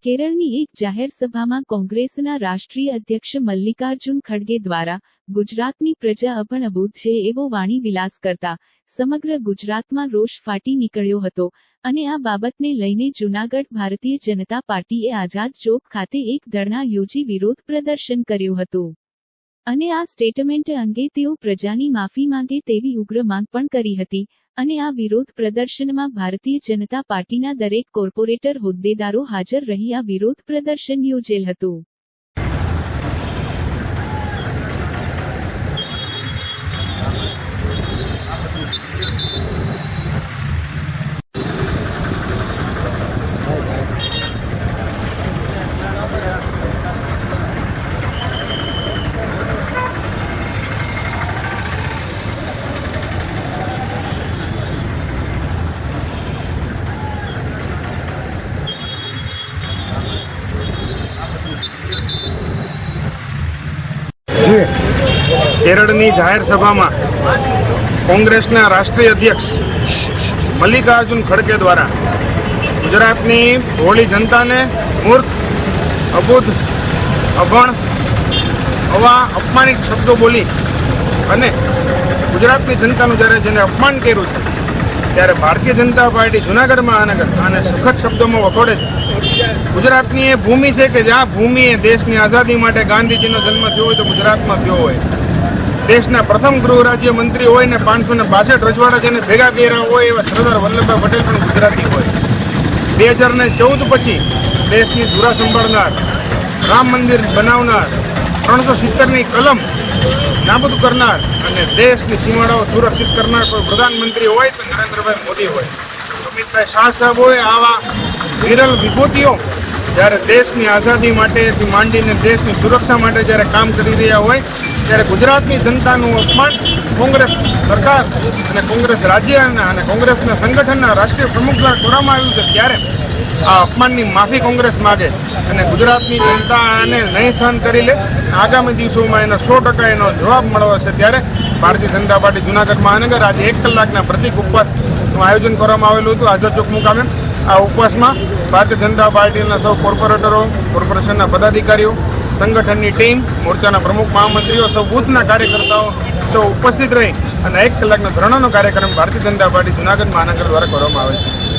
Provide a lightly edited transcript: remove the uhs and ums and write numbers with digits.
કેરળની એક જાહેર સભામાં કોંગ્રેસના રાષ્ટ્રીય અધ્યક્ષ મલ્લિકાર્જુન ખડગે દ્વારા ગુજરાતની પ્રજા અભણઅબૂધ છે એવો વાણી વિલાસ કરતા સમગ્ર ગુજરાતમાં રોષ ફાટી નીકળ્યો હતો અને આ બાબતને લઈને જૂનાગઢ ભારતીય જનતા પાર્ટીએ આઝાદ ચોક ખાતે એક ધરણા યોજી વિરોધ પ્રદર્શન કર્યું હતું અને આ સ્ટેટમેન્ટ અંગે તેઓ પ્રજાની માફી માંગે તેવી ઉગ્ર માંગ પણ કરી હતી અને આ વિરોધ પ્રદર્શનમાં ભારતીય જનતા પાર્ટીના દરેક કોર્પોરેટર હોદ્દેદારો હાજર રહી આ વિરોધ પ્રદર્શન યોજેલ હતું। કેરળની જાહેર સભામાં કોંગ્રેસના રાષ્ટ્રીય અધ્યક્ષ મલ્લિકાર્જુન ખડગે દ્વારા ગુજરાતની ભોળી જનતાને મૂર્ખ, અબૂધ, અભણ આવા અપમાનિત શબ્દો બોલી અને ગુજરાતની જનતાનું જ્યારે જેને અપમાન કર્યું છે ત્યારે ભારતીય જનતા પાર્ટી જૂનાગઢ મહાનગર અને સુખદ શબ્દોમાં વખોડે છે। ગુજરાતની એ ભૂમિ છે કે જ્યાં ભૂમિએ દેશની આઝાદી માટે ગાંધીજીનો જન્મ થયો હોય તો ગુજરાતમાં થયો હોય। દેશના પ્રથમ ગૃહ રાજ્ય મંત્રી હોય ને 562 રજવાડા જેને ભેગા કર્યા હોય એવા સરદાર વલ્લભભાઈ પટેલ પણ ગુજરાતી હોય। 2014 પછી દેશની ધુરા સંભાળનાર, રામ મંદિર બનાવનાર, 370ની કલમ નાબૂદ કરનાર અને દેશની સીમાડાઓ સુરક્ષિત કરનાર કોઈ પ્રધાનમંત્રી હોય તો નરેન્દ્રભાઈ મોદી હોય, અમિતભાઈ શાહ સાહેબ હોય। આવા વિરલ વિભૂતિઓ જ્યારે દેશની આઝાદી માટેથી માંડીને દેશની સુરક્ષા માટે જ્યારે કામ કરી રહ્યા હોય ત્યારે ગુજરાતની જનતાનું અપમાન કોંગ્રેસ સરકાર અને કોંગ્રેસ રાજ્ય અને કોંગ્રેસના સંગઠનના રાષ્ટ્રીય પ્રમુખ દ્વારા કરવામાં આવ્યું છે ત્યારે આ અપમાનની માફી કોંગ્રેસ માગે અને ગુજરાતની જનતા આને નહીં સહન કરી લે। આગામી દિવસોમાં એનો 100% એનો જવાબ મળવાશે ત્યારે ભારતીય જનતા પાર્ટી જૂનાગઢ મહાનગર આજે 1 કલાકના પ્રતિક ઉપવાસનું આયોજન કરવામાં આવેલું હતું આઝાદ ચોક મુકામે। આ ઉપવાસમાં ભારતીય જનતા પાર્ટીના સૌ કોર્પોરેટરો, કોર્પોરેશનના પદાધિકારીઓ, સંગઠનની ટીમ, મોરચાના પ્રમુખ મહામંત્રીઓ, સૌ બૂથના કાર્યકર્તાઓ સૌ ઉપસ્થિત રહી અને 1 કલાકનો ધરણાનો કાર્યક્રમ ભારતીય જનતા પાર્ટી જૂનાગઢ મહાનગર દ્વારા કરવામાં આવે છે।